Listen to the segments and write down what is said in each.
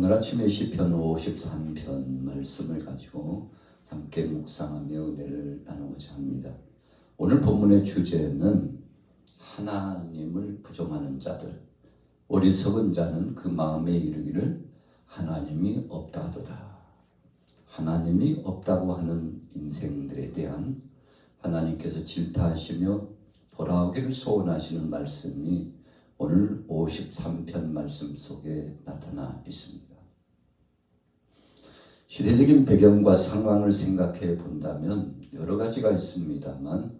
오늘 아침에 시편 53편 말씀을 가지고 함께 묵상하며 은혜를 나누고자 합니다. 오늘 본문의 주제는 하나님을 부정하는 자들, 어리석은 자는 그 마음에 이르기를 하나님이 없다 하도다. 하나님이 없다고 하는 인생들에 대한 하나님께서 질타하시며 돌아오기를 소원하시는 말씀이 오늘 53편 말씀 속에 나타나 있습니다. 시대적인 배경과 상황을 생각해 본다면 여러 가지가 있습니다만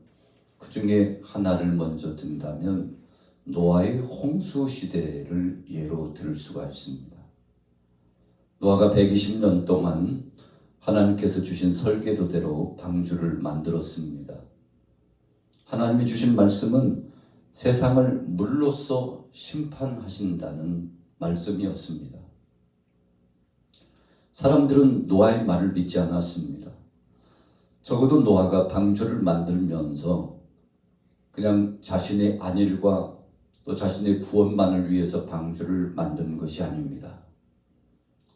그 중에 하나를 먼저 든다면 노아의 홍수 시대를 예로 들 수가 있습니다. 노아가 120년 동안 하나님께서 주신 설계도대로 방주를 만들었습니다. 하나님이 주신 말씀은 세상을 물로써 심판하신다는 말씀이었습니다. 사람들은 노아의 말을 믿지 않았습니다. 적어도 노아가 방주를 만들면서 그냥 자신의 안일과 또 자신의 구원만을 위해서 방주를 만든 것이 아닙니다.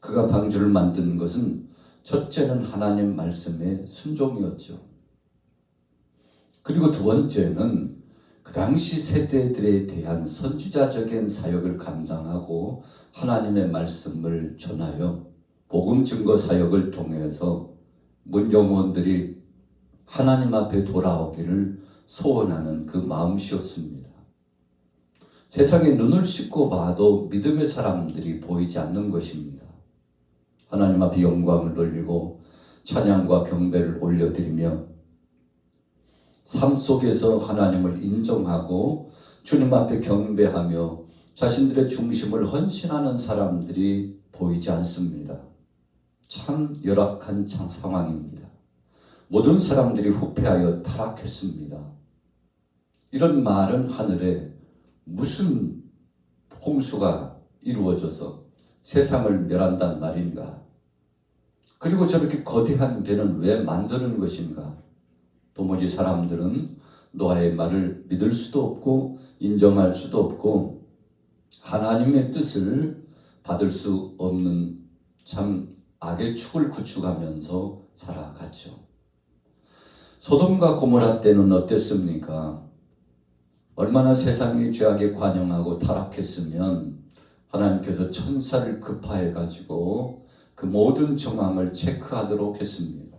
그가 방주를 만든 것은 첫째는 하나님 말씀의 순종이었죠. 그리고 두 번째는 그 당시 세대들에 대한 선지자적인 사역을 감당하고 하나님의 말씀을 전하여 복음 증거 사역을 통해서 문 영혼들이 하나님 앞에 돌아오기를 소원하는 그 마음씨였습니다. 세상에 눈을 씻고 봐도 믿음의 사람들이 보이지 않는 것입니다. 하나님 앞에 영광을 돌리고 찬양과 경배를 올려드리며 삶 속에서 하나님을 인정하고 주님 앞에 경배하며 자신들의 중심을 헌신하는 사람들이 보이지 않습니다. 참 열악한 상황입니다. 모든 사람들이 후패하여 타락했습니다. 이런 말은 하늘에 무슨 홍수가 이루어져서 세상을 멸한단 말인가? 그리고 저렇게 거대한 배는 왜 만드는 것인가? 도무지 사람들은 노아의 말을 믿을 수도 없고 인정할 수도 없고 하나님의 뜻을 받을 수 없는 참 악의 축을 구축하면서 살아갔죠. 소돔과 고모라 때는 어땠습니까? 얼마나 세상이 죄악에 관영하고 타락했으면 하나님께서 천사를 급파해 가지고 그 모든 정황을 체크하도록 했습니다.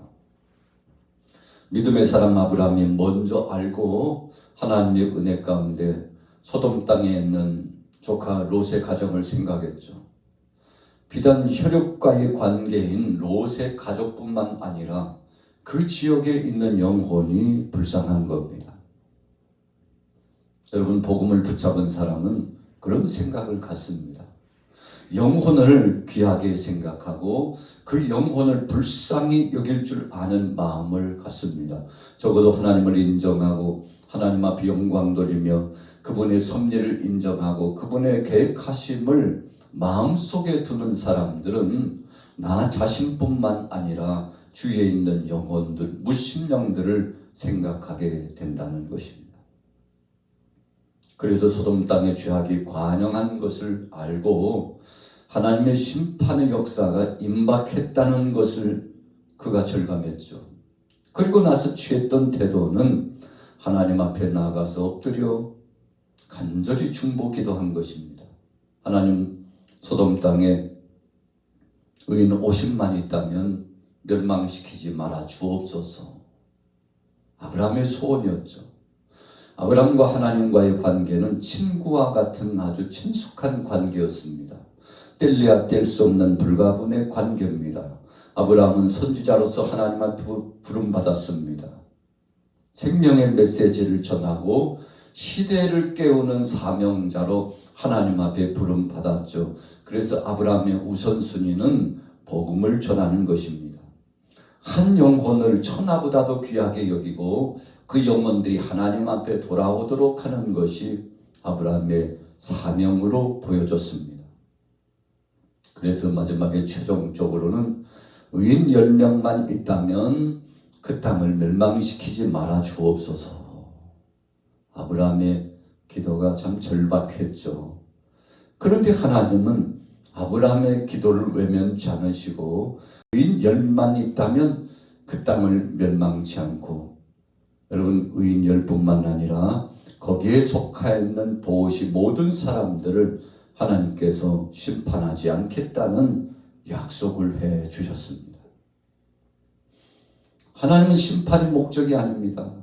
믿음의 사람 아브라함이 먼저 알고 하나님의 은혜 가운데 소돔 땅에 있는 조카 롯의 가정을 생각했죠. 비단 혈육과의 관계인 롯의 가족뿐만 아니라 그 지역에 있는 영혼이 불쌍한 겁니다. 여러분, 복음을 붙잡은 사람은 그런 생각을 갖습니다. 영혼을 귀하게 생각하고 그 영혼을 불쌍히 여길 줄 아는 마음을 갖습니다. 적어도 하나님을 인정하고 하나님 앞에 영광 돌리며 그분의 섭리를 인정하고 그분의 계획하심을 마음속에 두는 사람들은 나 자신뿐만 아니라 주위에 있는 영혼들, 무심령들을 생각하게 된다는 것입니다. 그래서 소돔 땅의 죄악이 관영한 것을 알고 하나님의 심판의 역사가 임박했다는 것을 그가 절감했죠. 그리고 나서 취했던 태도는 하나님 앞에 나아가서 엎드려 간절히 중보 기도한 것입니다. 하나님, 소돔 땅에 의인 50만 있다면 멸망시키지 말아 주옵소서. 아브라함의 소원이었죠. 아브라함과 하나님과의 관계는 친구와 같은 아주 친숙한 관계였습니다. 뗄래야 뗄 수 없는 불가분의 관계입니다. 아브라함은 선지자로서 하나님한테 부름받았습니다. 생명의 메시지를 전하고 시대를 깨우는 사명자로 하나님 앞에 부름받았죠. 그래서 아브라함의 우선순위는 복음을 전하는 것입니다. 한 영혼을 천하보다도 귀하게 여기고 그 영혼들이 하나님 앞에 돌아오도록 하는 것이 아브라함의 사명으로 보여졌습니다. 그래서 마지막에 최종적으로는 의인 10명만 있다면 그 땅을 멸망시키지 말아 주옵소서. 아브라함의 기도가 참 절박했죠. 그런데 하나님은 아브라함의 기도를 외면치 않으시고 의인 10만 있다면 그 땅을 멸망치 않고, 여러분 의인 10뿐만 아니라 거기에 속하여 있는 도시 모든 사람들을 하나님께서 심판하지 않겠다는 약속을 해 주셨습니다. 하나님은 심판이 목적이 아닙니다.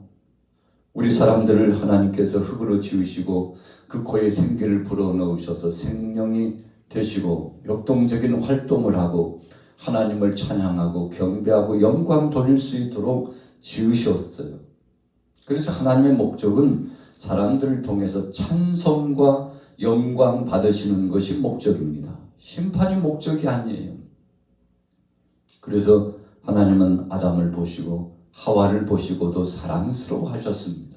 우리 사람들을 하나님께서 흙으로 지으시고 그 코에 생기를 불어넣으셔서 생명이 되시고 역동적인 활동을 하고 하나님을 찬양하고 경배하고 영광 돌릴 수 있도록 지으셨어요. 그래서 하나님의 목적은 사람들을 통해서 찬송과 영광 받으시는 것이 목적입니다. 심판이 목적이 아니에요. 그래서 하나님은 아담을 보시고 하와를 보시고도 사랑스러워 하셨습니다.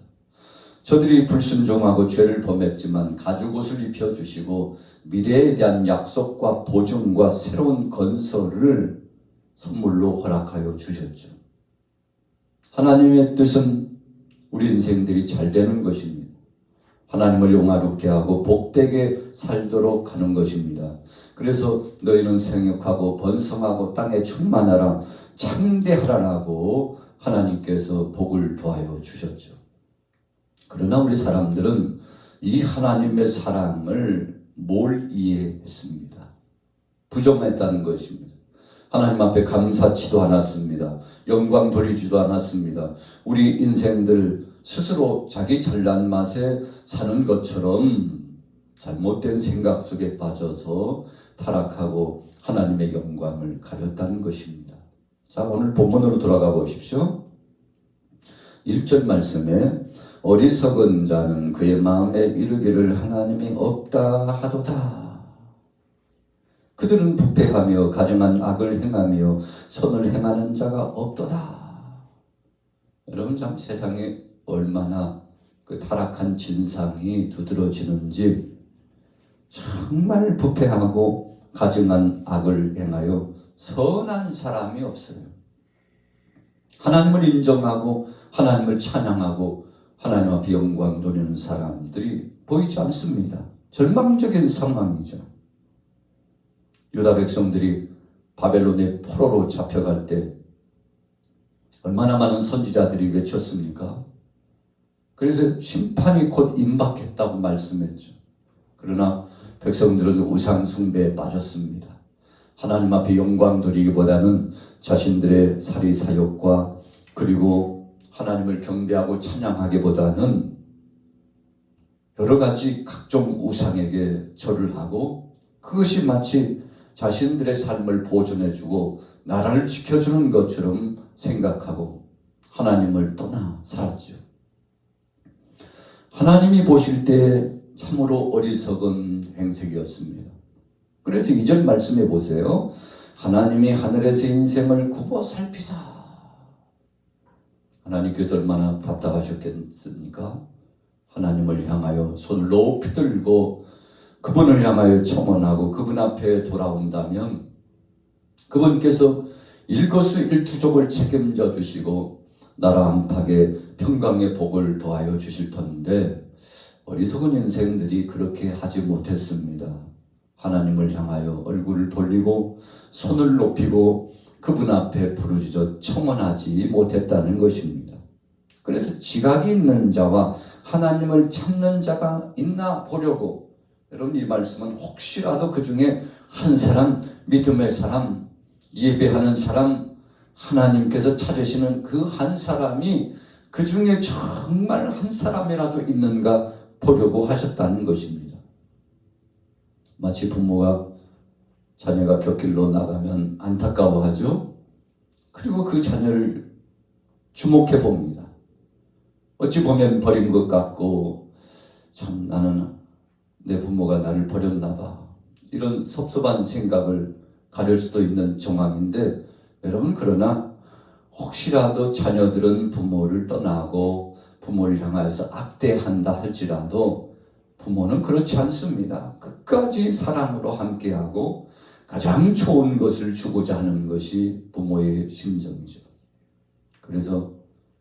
저들이 불순종하고 죄를 범했지만 가죽옷을 입혀주시고 미래에 대한 약속과 보증과 새로운 건설을 선물로 허락하여 주셨죠. 하나님의 뜻은 우리 인생들이 잘 되는 것입니다. 하나님을 영화롭게 하고 복되게 살도록 하는 것입니다. 그래서 너희는 생육하고 번성하고 땅에 충만하라 창대하라라고 하나님께서 복을 더하여 주셨죠. 그러나 우리 사람들은 이 하나님의 사랑을 뭘 이해했습니다? 부정했다는 것입니다. 하나님 앞에 감사치도 않았습니다. 영광 돌리지도 않았습니다. 우리 인생들 스스로 자기 잘난 맛에 사는 것처럼 잘못된 생각 속에 빠져서 타락하고 하나님의 영광을 가렸다는 것입니다. 자, 오늘 본문으로 돌아가 보십시오. 1절 말씀에 어리석은 자는 그의 마음에 이르기를 하나님이 없다 하도다. 그들은 부패하며 가증한 악을 행하며 선을 행하는 자가 없도다. 여러분 참 세상에 얼마나 그 타락한 진상이 두드러지는지, 정말 부패하고 가증한 악을 행하여 선한 사람이 없어요. 하나님을 인정하고 하나님을 찬양하고 하나님 앞에 영광 돌리는 사람들이 보이지 않습니다. 절망적인 상황이죠. 유다 백성들이 바벨론의 포로로 잡혀갈 때 얼마나 많은 선지자들이 외쳤습니까? 그래서 심판이 곧 임박했다고 말씀했죠. 그러나 백성들은 우상 숭배에 빠졌습니다. 하나님 앞에 영광 돌리기보다는 자신들의 사리 사욕과 그리고 하나님을 경배하고 찬양하기보다는 여러 가지 각종 우상에게 절을 하고, 그것이 마치 자신들의 삶을 보존해주고 나라를 지켜주는 것처럼 생각하고 하나님을 떠나 살았죠. 하나님이 보실 때 참으로 어리석은 행색이었습니다. 그래서 2절 말씀해 보세요. 하나님이 하늘에서 인생을 굽어 살피사. 하나님께서 얼마나 답답하셨겠습니까? 하나님을 향하여 손을 높이 들고 그분을 향하여 청원하고 그분 앞에 돌아온다면 그분께서 일거수일투족을 책임져 주시고 나라 안팎에 평강의 복을 더하여 주실 터인데, 어리석은 인생들이 그렇게 하지 못했습니다. 하나님을 향하여 얼굴을 돌리고 손을 높이고 그분 앞에 부르짖어 청원하지 못했다는 것입니다. 그래서 지각이 있는 자와 하나님을 찾는 자가 있나 보려고, 여러분 이 말씀은 혹시라도 그 중에 한 사람, 믿음의 사람, 예배하는 사람, 하나님께서 찾으시는 그 한 사람이 그 중에 정말 한 사람이라도 있는가 보려고 하셨다는 것입니다. 마치 부모가 자녀가 곁길로 나가면 안타까워하죠. 그리고 그 자녀를 주목해 봅니다. 어찌 보면 버린 것 같고, 참 나는 내 부모가 나를 버렸나 봐, 이런 섭섭한 생각을 가질 수도 있는 정황인데, 여러분 그러나 혹시라도 자녀들은 부모를 떠나고 부모를 향하여서 악대한다 할지라도 부모는 그렇지 않습니다. 끝까지 사랑으로 함께하고 가장 좋은 것을 주고자 하는 것이 부모의 심정이죠. 그래서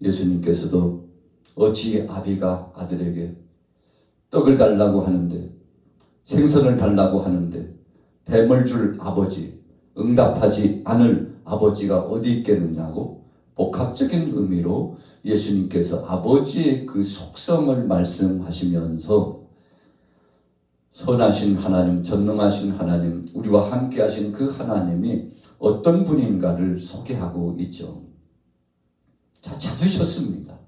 예수님께서도 어찌 아비가 아들에게 떡을 달라고 하는데, 생선을 달라고 하는데 뱀을 줄 아버지, 응답하지 않을 아버지가 어디 있겠느냐고 복합적인 의미로 예수님께서 아버지의 그 속성을 말씀하시면서 선하신 하나님, 전능하신 하나님, 우리와 함께 하신 그 하나님이 어떤 분인가를 소개하고 있죠. 자, 찾으셨습니다.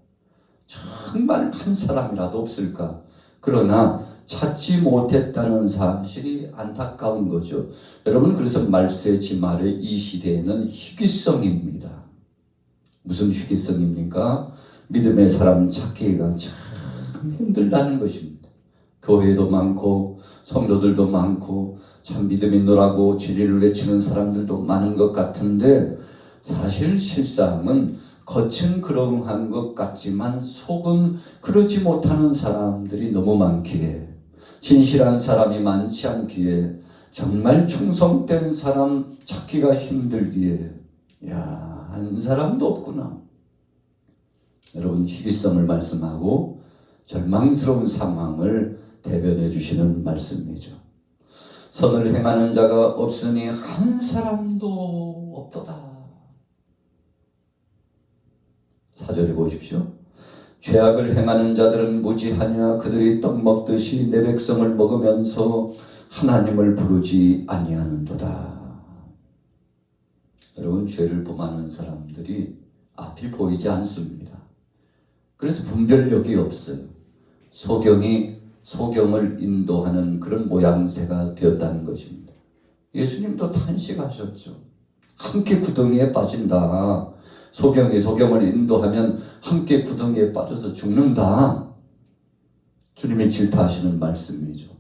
정말 한 사람이라도 없을까? 그러나 찾지 못했다는 사실이 안타까운 거죠. 여러분, 그래서 말세지 말의 이 시대에는 희귀성입니다. 무슨 희귀성입니까? 믿음의 사람 찾기가 참 힘들다는 것입니다. 교회도 많고 성도들도 많고 참 믿음 있노라고 진리를 외치는 사람들도 많은 것 같은데 사실 실상은 겉은 그러한 것 같지만 속은 그러지 못하는 사람들이 너무 많기에, 진실한 사람이 많지 않기에, 정말 충성된 사람 찾기가 힘들기에 한 사람도 없구나. 여러분, 희귀성을 말씀하고 절망스러운 상황을 대변해 주시는 말씀이죠. 선을 행하는 자가 없으니 한 사람도 없도다. 4절에 보십시오. 죄악을 행하는 자들은 무지하냐. 그들이 떡 먹듯이 내 백성을 먹으면서 하나님을 부르지 아니하는도다. 여러분, 죄를 범하는 사람들이 앞이 보이지 않습니다. 그래서 분별력이 없어요. 소경을 인도하는 그런 모양새가 되었다는 것입니다. 예수님도 탄식하셨죠. 함께 구덩이에 빠진다. 소경을 인도하면 함께 구덩이에 빠져서 죽는다. 주님이 질타하시는 말씀이죠.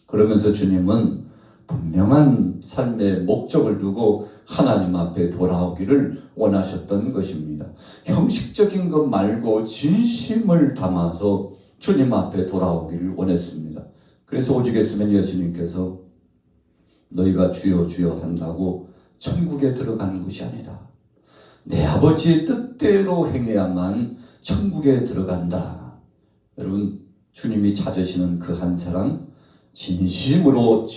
그러면서 주님은 분명한 삶의 목적을 두고 하나님 앞에 돌아오기를 원하셨던 것입니다. 형식적인 것 말고 진심을 담아서 주님 앞에 돌아오기를 원했습니다. 그래서 오죽했으면 예수님께서 너희가 주여 주여 한다고 천국에 들어가는 것이 아니다. 내 아버지의 뜻대로 행해야만 천국에 들어간다. 여러분, 주님이 찾으시는 그 한 사람, 진실로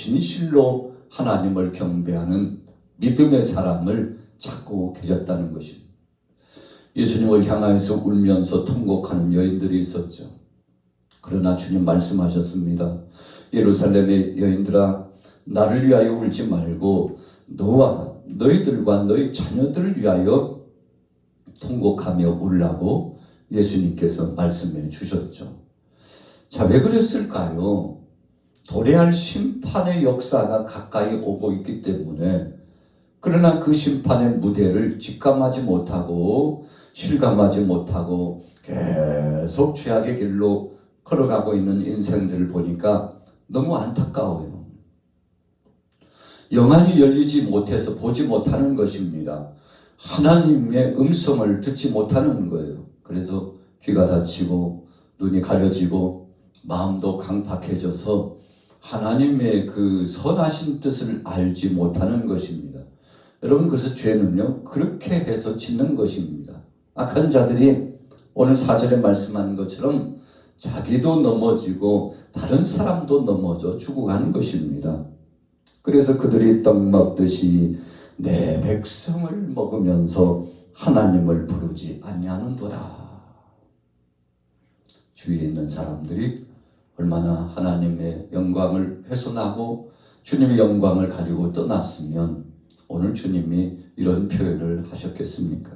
하나님을 경배하는 믿음의 사람을 찾고 계셨다는 것입니다. 예수님을 향하여서 울면서 통곡하는 여인들이 있었죠. 그러나 주님 말씀하셨습니다. 예루살렘의 여인들아, 나를 위하여 울지 말고 너와 너희들과 너희 자녀들을 위하여 통곡하며 울라고 예수님께서 말씀해 주셨죠. 자, 왜 그랬을까요? 도래할 심판의 역사가 가까이 오고 있기 때문에. 그러나 그 심판의 무대를 직감하지 못하고 실감하지 못하고 계속 죄악의 길로 걸어가고 있는 인생들을 보니까 너무 안타까워요. 영안이 열리지 못해서 보지 못하는 것입니다. 하나님의 음성을 듣지 못하는 거예요. 그래서 귀가 닫히고 눈이 가려지고 마음도 강팍해져서 하나님의 그 선하신 뜻을 알지 못하는 것입니다. 여러분, 그래서 죄는요, 그렇게 해서 짓는 것입니다. 악한 자들이 오늘 4절에 말씀한 것처럼 자기도 넘어지고 다른 사람도 넘어져 죽어가는 것입니다. 그래서 그들이 떡 먹듯이 내 백성을 먹으면서 하나님을 부르지 아니하는도다. 주위에 있는 사람들이 얼마나 하나님의 영광을 훼손하고 주님의 영광을 가지고 떠났으면 오늘 주님이 이런 표현을 하셨겠습니까?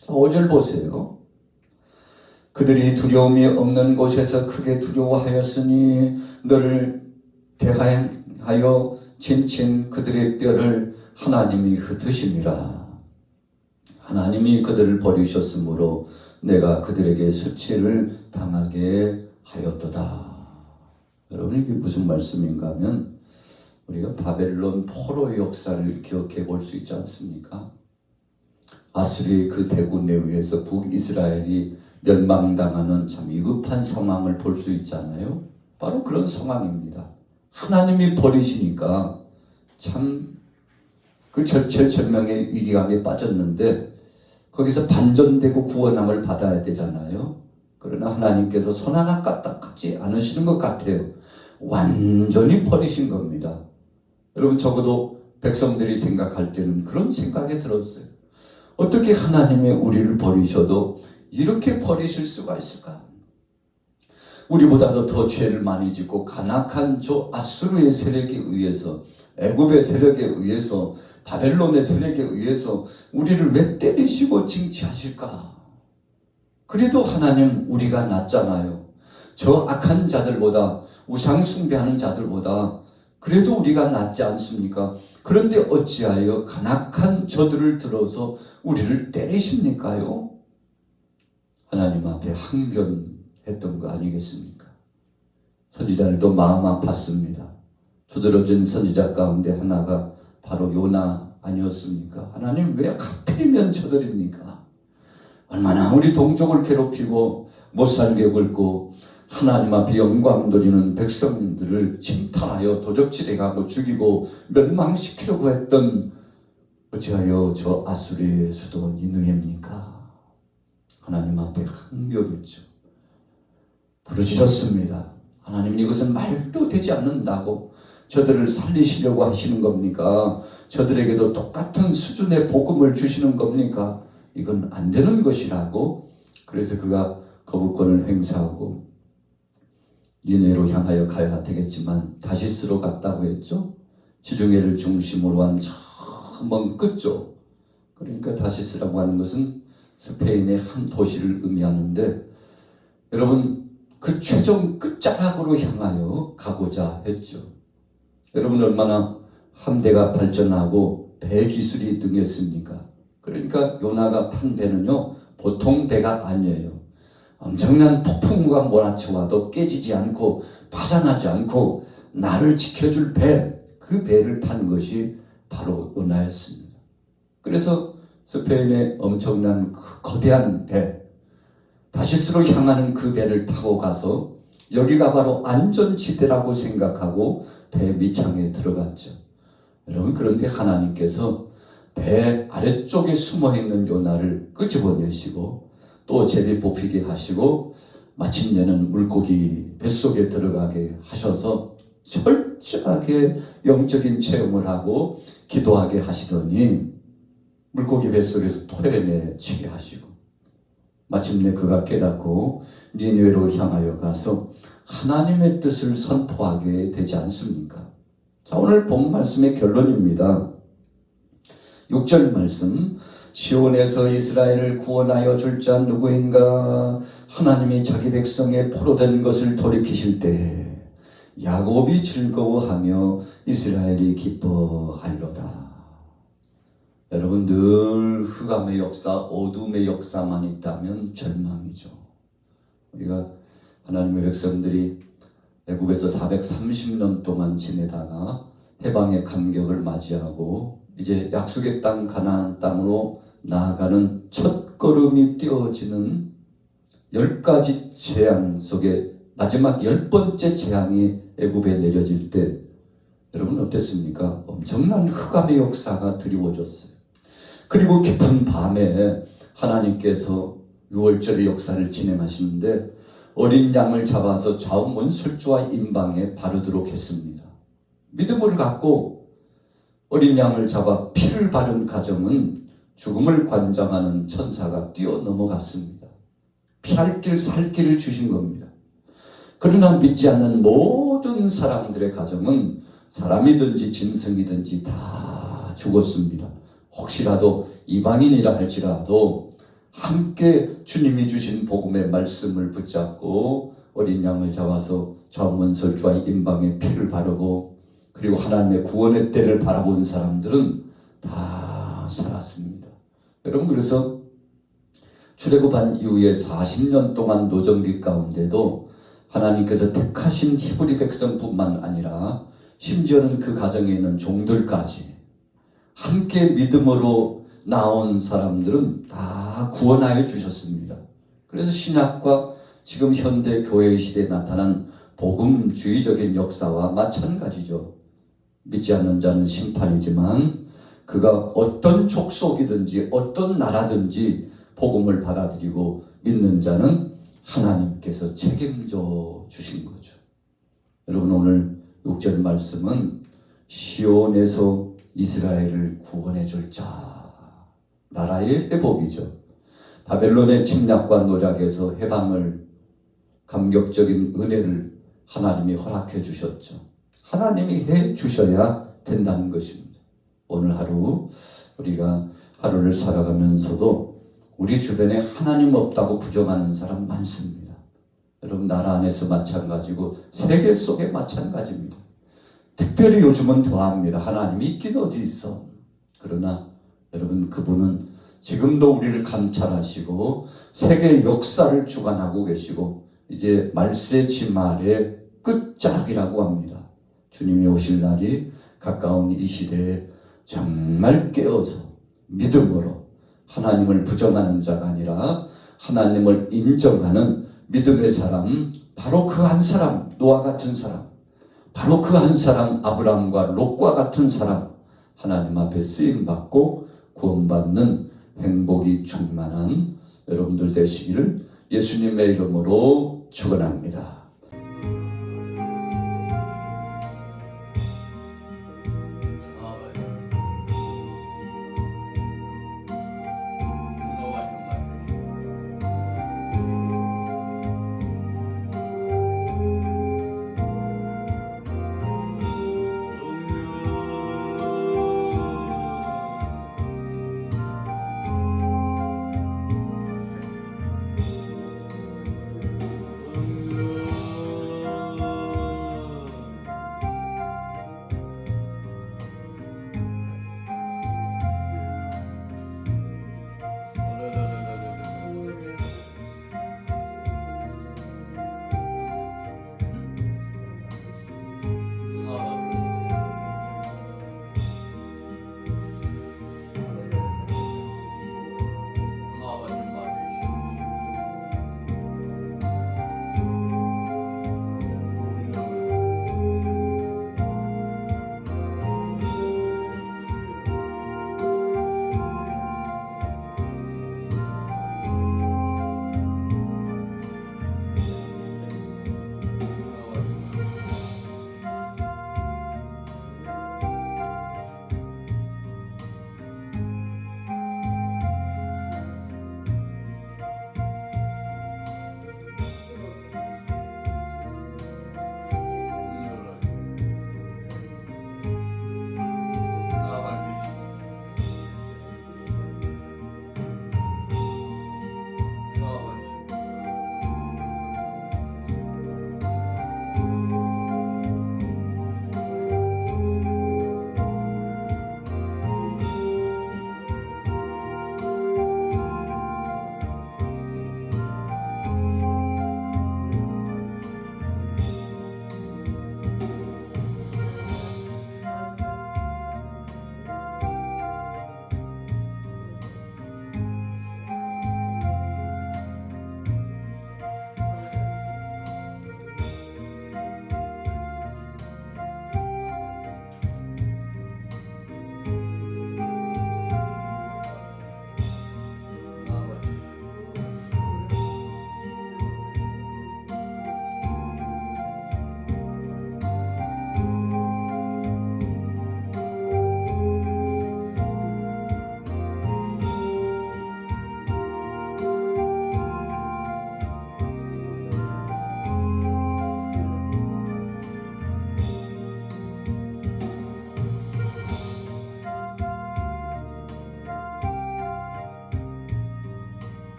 자, 5절 보세요. 그들이 두려움이 없는 곳에서 크게 두려워하였으니 너를 대하여 진친 그들의 뼈를 하나님이 흩으심이라. 하나님이 그들을 버리셨으므로 내가 그들에게 수치를 당하게 하였도다. 여러분, 이게 무슨 말씀인가 하면 우리가 바벨론 포로의 역사를 기억해 볼 수 있지 않습니까? 아수리의 그 대구 내위에서 북이스라엘이 멸망당하는 참 위급한 상황을 볼 수 있잖아요. 바로 그런 상황입니다. 하나님이 버리시니까 참 그 절체절명의 위기감에 빠졌는데 거기서 반전되고 구원함을 받아야 되잖아요. 그러나 하나님께서 손 하나 까딱하지 않으시는 것 같아요. 완전히 버리신 겁니다. 여러분 적어도 백성들이 생각할 때는 그런 생각이 들었어요. 어떻게 하나님이 우리를 버리셔도 이렇게 버리실 수가 있을까? 우리보다도 더 죄를 많이 짓고 간악한 저 아수르의 세력에 의해서, 애굽의 세력에 의해서, 바벨론의 세력에 의해서 우리를 왜 때리시고 징치하실까? 그래도 하나님 우리가 낫잖아요. 저 악한 자들보다, 우상 숭배하는 자들보다 그래도 우리가 낫지 않습니까? 그런데 어찌하여 간악한 저들을 들어서 우리를 때리십니까요? 하나님 앞에 항변했던 거 아니겠습니까? 선지자들도 마음 아팠습니다. 두드러진 선지자 가운데 하나가 바로 요나 아니었습니까? 하나님 왜 하필이면 저들입니까? 얼마나 우리 동족을 괴롭히고 못살게 굴고 하나님 앞에 영광 돌리는 백성들을 침탈하여 도적질해가고 죽이고 멸망시키려고 했던 어찌하여 저 아수르의 수도 니느웨입니까? 하나님 앞에 항변했죠. 부르짖었습니다. 하나님 이것은 말도 되지 않는다고 저들을 살리시려고 하시는 겁니까? 저들에게도 똑같은 수준의 복음을 주시는 겁니까? 이건 안 되는 것이라고. 그래서 그가 거부권을 행사하고 니느웨로 향하여 가야 되겠지만 다시스로 갔다고 했죠. 지중해를 중심으로 한 먼 끝쪽, 그러니까 다시스라고 하는 것은 스페인의 한 도시를 의미하는데, 여러분 그 최종 끝자락으로 향하여 가고자 했죠. 여러분 얼마나 함대가 발전하고 배 기술이 능했습니까? 그러니까 요나가 탄 배는요 보통 배가 아니에요. 엄청난 폭풍우가 몰아쳐와도 깨지지 않고 파산하지 않고 나를 지켜줄 배, 그 배를 탄 것이 바로 요나였습니다. 그래서 스페인의 엄청난 거대한 배, 다시스로 향하는 그 배를 타고 가서 여기가 바로 안전지대라고 생각하고 배 밑창에 들어갔죠. 여러분 그런데 하나님께서 배 아래쪽에 숨어있는 요나를 끄집어내시고 또 제비 뽑히게 하시고 마침내는 물고기 뱃속에 들어가게 하셔서 철저하게 영적인 체험을 하고 기도하게 하시더니 물고기 뱃속에서 토해내치게 하시고 마침내 그가 깨닫고 니느웨로 향하여 가서 하나님의 뜻을 선포하게 되지 않습니까? 자, 오늘 본 말씀의 결론입니다. 6절 말씀, 시온에서 이스라엘을 구원하여 줄 자 누구인가? 하나님이 자기 백성의 포로된 것을 돌이키실 때 야곱이 즐거워하며 이스라엘이 기뻐하리로다. 여러분 늘 흑암의 역사, 어둠의 역사만 있다면 절망이죠. 우리가 하나님의 백성들이 애굽에서 430년 동안 지내다가 해방의 감격을 맞이하고 이제 약속의 땅 가나안 땅으로 나아가는 첫 걸음이 띄어지는 10가지 재앙 속에 마지막 10번째 재앙이 애굽에 내려질 때 여러분 어땠습니까? 엄청난 흑암의 역사가 드리워졌어요. 그리고 깊은 밤에 하나님께서 6월절의 역사를 진행하시는데 어린 양을 잡아서 좌우문설주와 임방에 바르도록 했습니다. 믿음을 갖고 어린 양을 잡아 피를 바른 가정은 죽음을 관장하는 천사가 뛰어넘어갔습니다. 피할 길 살 길을 주신 겁니다. 그러나 믿지 않는 모든 사람들의 가정은 사람이든지 짐승이든지 다 죽었습니다. 혹시라도 이방인이라 할지라도 함께 주님이 주신 복음의 말씀을 붙잡고 어린 양을 잡아서 좌우문설주와 임방에 피를 바르고 그리고 하나님의 구원의 때를 바라본 사람들은 다 살았습니다. 여러분 그래서 출애굽한 이후에 40년 동안 노정기 가운데도 하나님께서 택하신 히브리 백성뿐만 아니라 심지어는 그 가정에 있는 종들까지 함께 믿음으로 나온 사람들은 다 구원하여 주셨습니다. 그래서 신약과 지금 현대 교회의 시대에 나타난 복음주의적인 역사와 마찬가지죠. 믿지 않는 자는 심판이지만 그가 어떤 족속이든지 어떤 나라든지 복음을 받아들이고 믿는 자는 하나님께서 책임져 주신 거죠. 여러분 오늘 6절 말씀은 시온에서 이스라엘을 구원해 줄 자, 나라의 회복이죠. 바벨론의 침략과 노략에서 해방을, 감격적인 은혜를 하나님이 허락해 주셨죠. 하나님이 해 주셔야 된다는 것입니다. 오늘 하루 우리가 하루를 살아가면서도 우리 주변에 하나님 없다고 부정하는 사람 많습니다. 여러분, 나라 안에서 마찬가지고 세계 속에 마찬가지입니다. 특별히 요즘은 더합니다. 하나님이 있긴 어디 있어. 그러나 여러분, 그분은 지금도 우리를 감찰하시고 세계 역사를 주관하고 계시고 이제 말세지말의 끝자락이라고 합니다. 주님이 오실 날이 가까운 이 시대에 정말 깨어서 믿음으로 하나님을 부정하는 자가 아니라 하나님을 인정하는 믿음의 사람, 바로 그 한 사람, 노아 같은 사람, 바로 그 한 사람, 아브라함과 롯과 같은 사람, 하나님 앞에 쓰임받고 구원받는 행복이 충만한 여러분들 되시기를 예수님의 이름으로 축원합니다.